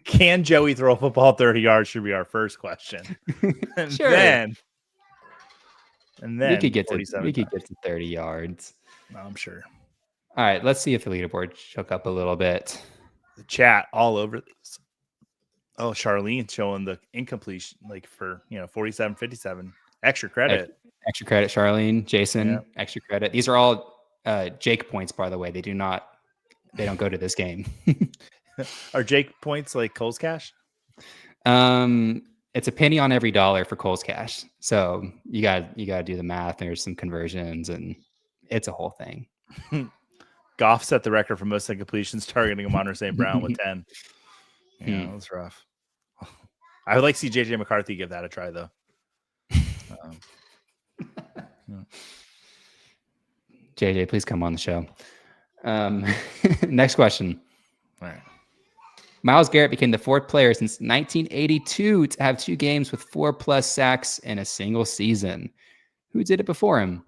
Can Joey throw a football 30 yards should be our first question. And Sure. then we could get to 30 yards. No, I'm sure. All right, let's see if the leaderboard shook up a little bit. The chat all over this. Oh, Charlene's showing the incompletion, like for 47, 57. Extra credit. Extra credit, Charlene, Jason. Yeah. Extra credit. These are all Jake points, by the way. They don't go to this game. Are Jake points like Cole's Cash? It's a penny on every dollar for Cole's Cash. So you got to do the math. There's some conversions, and it's a whole thing. Goff set the record for most incompletions, targeting Amon St. Brown with 10. Yeah, that's rough. I would like to see JJ McCarthy give that a try, though. JJ, please come on the show. Next question. All right. Myles Garrett became the fourth player since 1982 to have 2 games with 4+ sacks in a single season. Who did it before him?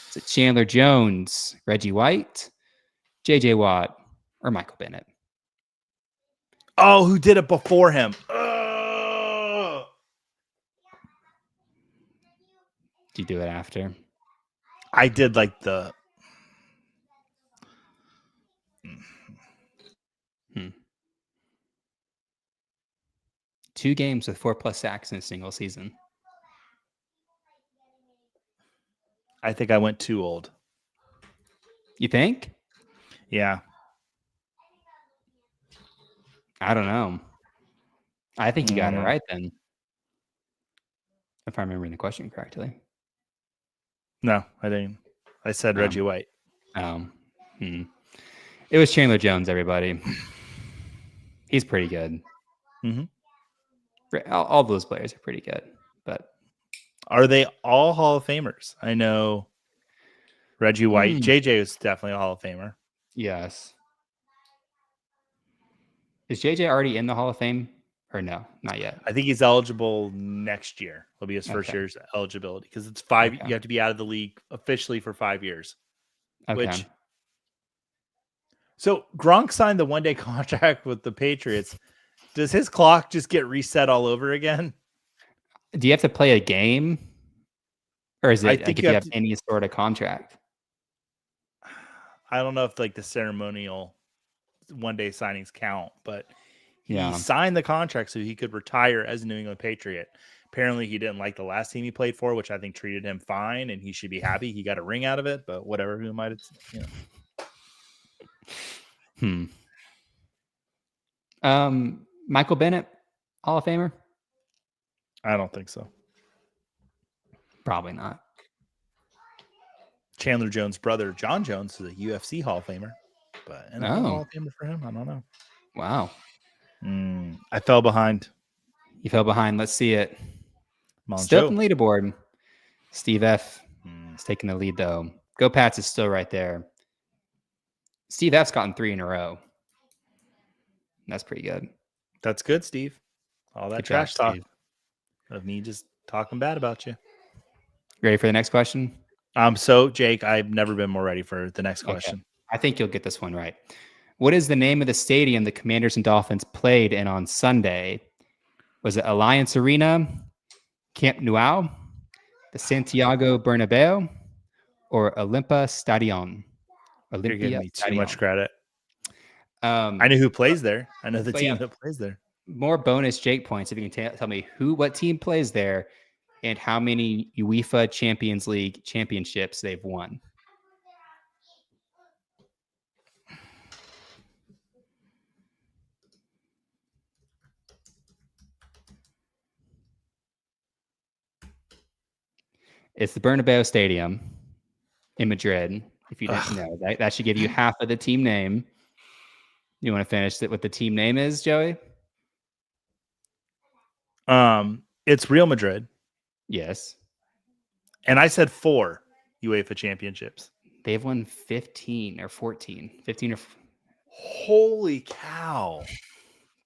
Is it Chandler Jones, Reggie White, J.J. Watt, or Michael Bennett? Oh, who did it before him? Did you do it after? I did like the... 2 games with 4+ sacks in a single season. I think I went too old. You think? Yeah. I don't know. I think you got it right then. If I'm remembering the question correctly. No, I didn't. I said Reggie White. It was Chandler Jones, everybody. He's pretty good. Mm-hmm. All those players are pretty good, but are they all Hall of Famers? I know Reggie White. JJ is definitely a Hall of Famer. Yes. Is JJ already in the Hall of Fame or no? Not yet. I think he's eligible next year. It'll be his first year's eligibility because it's 5. Okay. You have to be out of the league officially for 5 years. Okay. So Gronk signed the 1-day contract with the Patriots. Does his clock just get reset all over again? Do you have to play a game? Or is it like if you have any sort of contract? I don't know if like the ceremonial 1-day signings count, but he signed the contract so he could retire as a New England Patriot. Apparently he didn't like the last team he played for, which I think treated him fine, and he should be happy he got a ring out of it, but whatever, who might have, Michael Bennett, Hall of Famer? I don't think so. Probably not. Chandler Jones' brother, John Jones, is a UFC Hall of Famer. But NFL Hall of Famer for him? I don't know. Wow. I fell behind. You fell behind. Let's see it. Still in the leaderboard. Steve F. is taking the lead, though. Go Pats is still right there. Steve F's gotten 3 in a row. That's pretty good. That's good, Steve. All that trash talk of me just talking bad about you. Ready for the next question? So, Jake, I've never been more ready for the next question. Okay. I think you'll get this one right. What is the name of the stadium the Commanders and Dolphins played in on Sunday? Was it Alliance Arena, Camp Nou, the Santiago Bernabeu, or Olympia Stadion? You're giving me too much credit. I know who plays there. I know the team that plays there. More bonus Jake points if you can tell me what team plays there and how many UEFA Champions League championships they've won. It's the Bernabeu Stadium in Madrid. If you didn't know, that should give you half of the team name. You want to finish it what the team name is, Joey? It's Real Madrid. Yes. And I said 4 UEFA championships. They've won 15 or 14. 15 or Holy cow.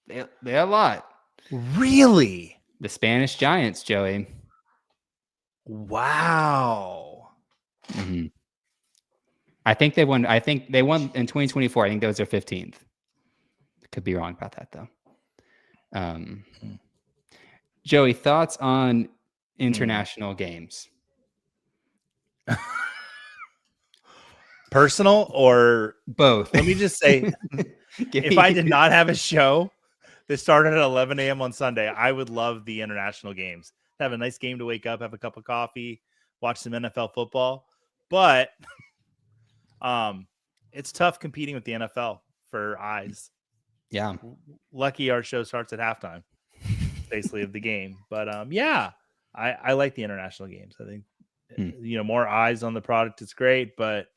They're a lot. Really? The Spanish Giants, Joey. Wow. Mm-hmm. I think they won in 2024. I think that was their 15th. Could be wrong about that though. Joey, thoughts on international games? Personal or both? Let me just say, if I did not have a show that started at 11 a.m. on Sunday, I would love the international games. Have a nice game to wake up, have a cup of coffee, watch some NFL football. But it's tough competing with the NFL for eyes. Yeah. Lucky our show starts at halftime, basically, of the game. But I like the international games. I think more eyes on the product is great, but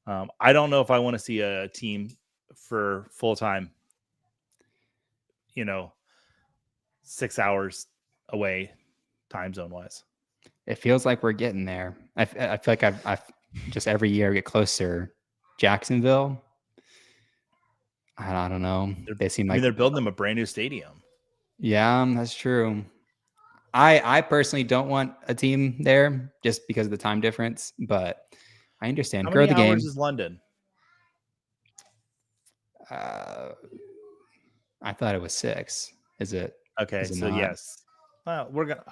I don't know if I want to see a team for full time, 6 hours away time zone wise. It feels like we're getting there. I feel like I've just every year get closer. Jacksonville, I don't know. They seem like they're building them a brand new stadium. Yeah, that's true. I personally don't want a team there just because of the time difference, but I understand. How Grow many the hours game. is London? I thought it was 6. Is it? Okay, is it so not? Yes. Well, we're gonna.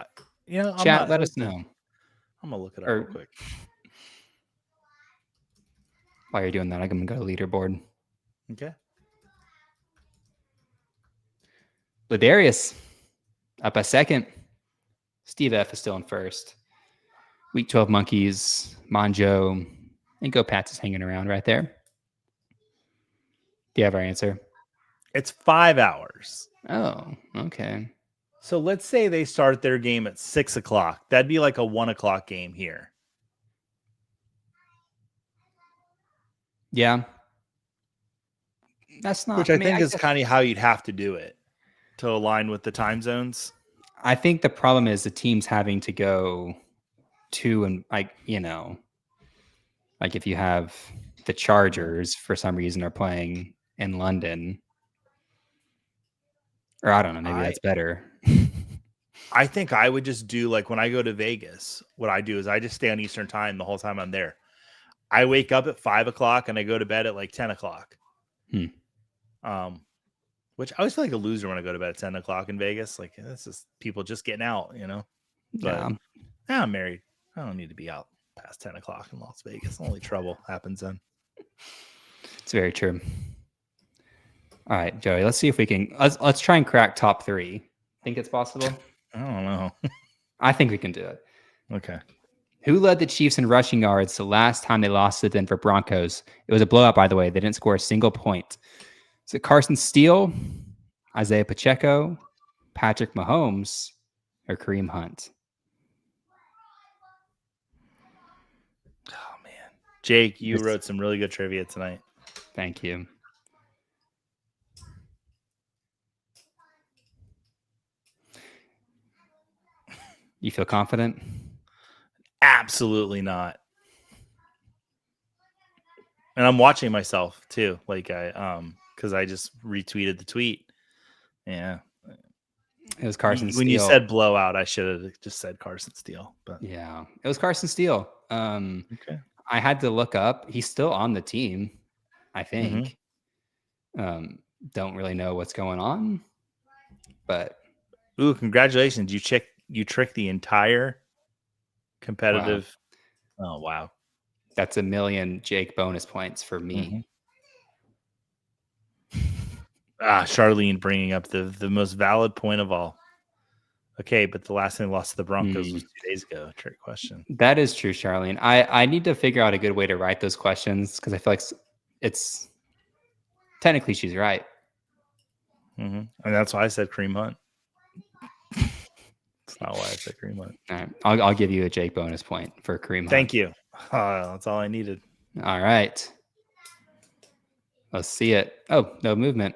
Chat. Let us know. I'm gonna look it up real quick. While you're doing that, I'm gonna go to leaderboard. Okay. Ladarius up a second. Steve F is still in first. Week 12 Monkeys, Monjo, and Go Pats is hanging around right there. Do you have our answer? It's 5 hours. Oh, okay. So let's say they start their game at 6 o'clock. That'd be like a 1 o'clock game here. Yeah. That's not. Which I think is kind of how you'd have to do it to align with the time zones. I think the problem is the teams having to go to and like if you have the Chargers for some reason are playing in London, or I don't know, maybe that's better. I think I would just do like when I go to Vegas, what I do is I just stay on Eastern time the whole time I'm there. I wake up at 5 o'clock and I go to bed at like 10 o'clock. Which I always feel like a loser when I go to bed at 10 o'clock in Vegas. Like, this is people just getting out, But I'm married. I don't need to be out past 10 o'clock in Las Vegas. Only trouble happens then. It's very true. All right, Joey, let's see if we can. Let's try and crack top 3. Think it's possible? I don't know. I think we can do it. Okay. Who led the Chiefs in rushing yards the last time they lost to the Denver Broncos? It was a blowout, by the way. They didn't score a single point. Is it Carson Steele, Isaiah Pacheco, Patrick Mahomes, or Kareem Hunt? Oh, man. Jake, you wrote some really good trivia tonight. Thank you. You feel confident? Absolutely not. And I'm watching myself too. Like because I just retweeted the tweet. Yeah. It was Carson Steele. When you said blowout, I should have just said Carson Steele. But yeah, it was Carson Steele. Okay. I had to look up. He's still on the team, I think. Don't really know what's going on, but congratulations! You tricked the entire competitive. Wow. Oh wow, that's $1 million Jake bonus points for me. Charlene bringing up the most valid point of all. Okay, but the last time they lost to the Broncos was 2 days ago. Trick question. That is true, Charlene. I need to figure out a good way to write those questions because I feel like it's technically she's right. And that's why I said Kareem Hunt. That's not why I said Kareem Hunt. All right, I'll give you a Jake bonus point for Kareem Hunt. Thank you. That's all I needed. All right. Let's see it. Oh, no movement.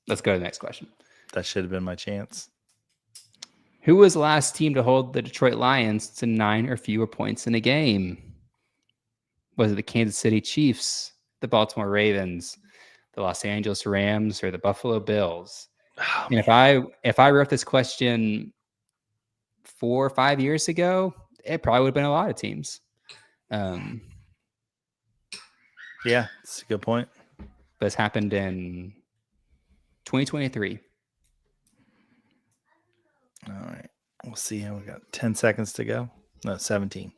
Let's go to the next question. That should have been my chance. Who was the last team to hold the Detroit Lions to 9 or fewer points in a game? Was it the Kansas City Chiefs, the Baltimore Ravens, the Los Angeles Rams, or the Buffalo Bills? Oh, and if I wrote this question 4 or 5 years ago, it probably would have been a lot of teams. Yeah, that's a good point. But it's happened in 2023. All right. We'll see how we got 10 seconds to go. No, 17.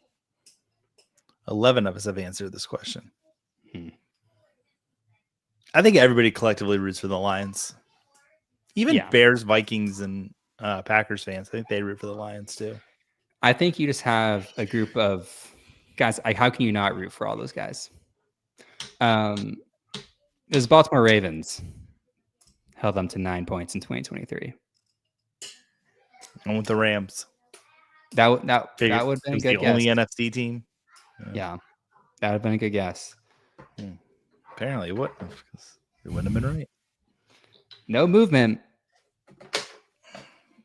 11 of us have answered this question. I think everybody collectively roots for the Lions. Even Bears, Vikings, and Packers fans, I think they root for the Lions too. I think you just have a group of guys. How can you not root for all those guys? There's Baltimore Ravens held them to 9 points in 2023. And with the Rams. That would have been a good the guess. Only NFC team. Yeah, that would have been a good guess. Apparently it wouldn't have, because it wouldn't have been right. No movement.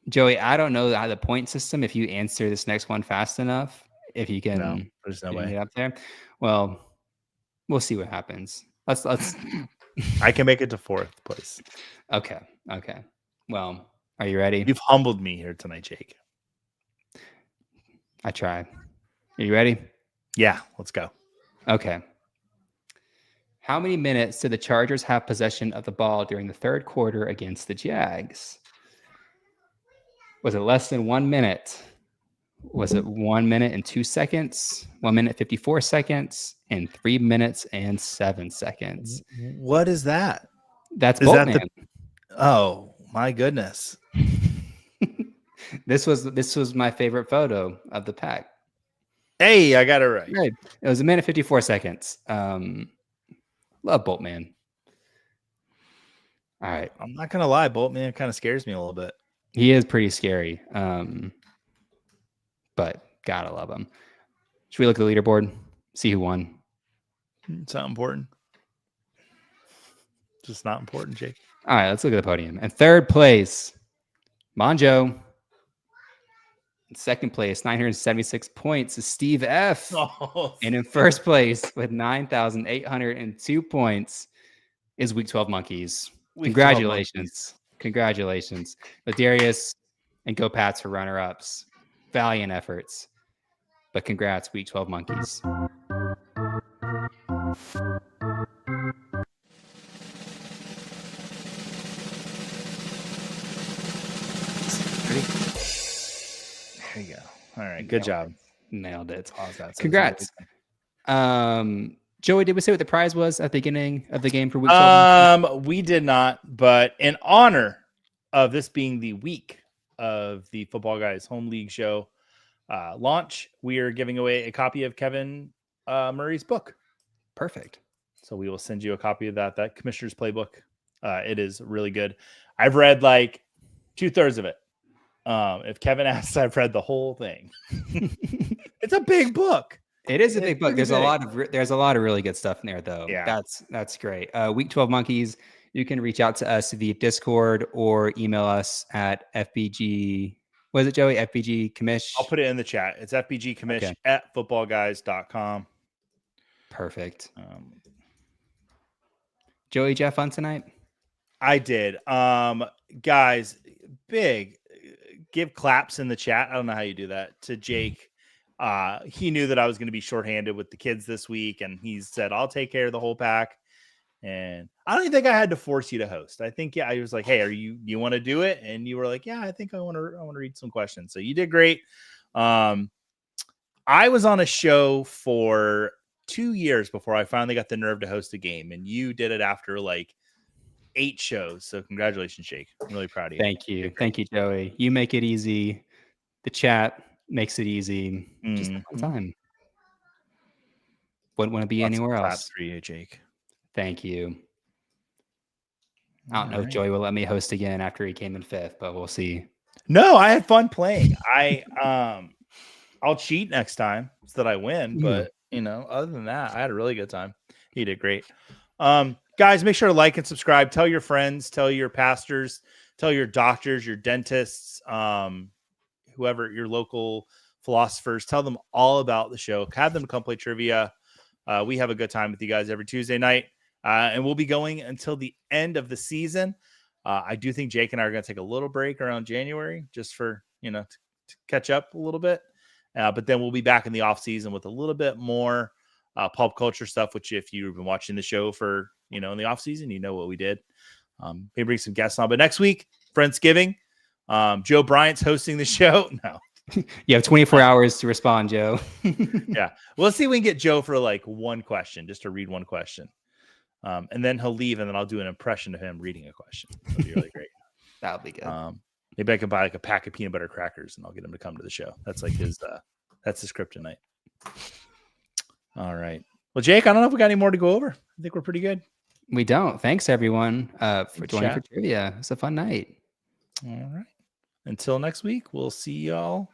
Joey, I don't know how the point system, if you answer this next one fast enough, if you can there's no way get up there. Well, we'll see what happens. Let's I can make it to 4th place. Okay. Well, are you ready? You've humbled me here tonight, Jake. I try. Are you ready? Yeah, let's go. Okay. How many minutes did the Chargers have possession of the ball during the third quarter against the Jags? Was it less than 1 minute? Was it 1 minute and 2 seconds? 1 minute 54 seconds? And 3 minutes and 7 seconds? What is that? That's Boltman. Oh my goodness! This was my favorite photo of the pack. Hey, I got it right. It was 1 minute 54 seconds. Love Boltman. All right. I'm not gonna lie, Boltman kind of scares me a little bit. He is pretty scary. But gotta love him. Should we look at the leaderboard? See who won? It's not important. Just not important, Jake. All right, let's look at the podium. In third place, Monjo. In second place, 976 points, is Steve F. And in first place with 9,802 points is Week 12 Monkeys. Congratulations. Congratulations. Ladarius and Go Pats for runner-ups. Valiant efforts. But congrats, Week 12 Monkeys. There you go. All right. Good job. Nailed it. Pause that. Congrats. Joey, did we say what the prize was at the beginning of the game for Week 12? We did not, but in honor of this being the week of the Football Guys Home League show launch, we are giving away a copy of Kevin Murray's book. Perfect. So we will send you a copy of that Commissioner's Playbook. It is really good. I've read like 2/3 of it. If Kevin asks, I've read the whole thing. It's a big book. It is a big book. There's a lot of really good stuff in there, though. Yeah, that's great. Week 12 Monkeys. You can reach out to us via Discord or email us at FBG. What is it, Joey? FBG Commish. I'll put it in the chat. It's FBG at footballguys.com. Perfect. Joey, did you have fun tonight? I did. Guys, big. Give claps in the chat. I don't know how you do that to Jake. He knew that I was going to be shorthanded with the kids this week, and he said, I'll take care of the whole pack. And I don't even think I had to force you to host. I think, I was like, hey, you want to do it? And you were like, yeah, I think I want to read some questions. So you did great. I was on a show for 2 years before I finally got the nerve to host a game, and you did it after like 8 shows. So congratulations, Jake. I'm really proud of you. Thank you. Thank you, Joey. You make it easy. The chat makes it easy. Just one time. Wouldn't want to be anywhere else. For you, Jake. Thank you. I don't know if Joey will let me host again after he came in 5th, but we'll see. No, I had fun playing. I'll cheat next time so that I win. But other than that, I had a really good time. He did great. Guys, make sure to like and subscribe. Tell your friends, tell your pastors, tell your doctors, your dentists, whoever, your local philosophers, tell them all about the show. Have them come play trivia. We have a good time with you guys every Tuesday night. And we'll be going until the end of the season. I do think Jake and I are going to take a little break around January just for, to catch up a little bit. But then we'll be back in the off season with a little bit more pop culture stuff, which if you've been watching the show for, in the off season, you know what we did. Maybe bring some guests on. But next week, Friendsgiving, Joe Bryant's hosting the show. No. You have 24 hours to respond, Joe. Yeah. Well, let's see if we can get Joe for like one question, just to read one question. And then he'll leave, and then I'll do an impression of him reading a question. That'll be really great. That'll be good. Maybe I can buy like a pack of peanut butter crackers, and I'll get him to come to the show. That's like his kryptonite. All right. Well, Jake, I don't know if we got any more to go over. I think we're pretty good. We don't. Thanks, everyone, for joining for trivia. It's a fun night. All right. Until next week, we'll see y'all.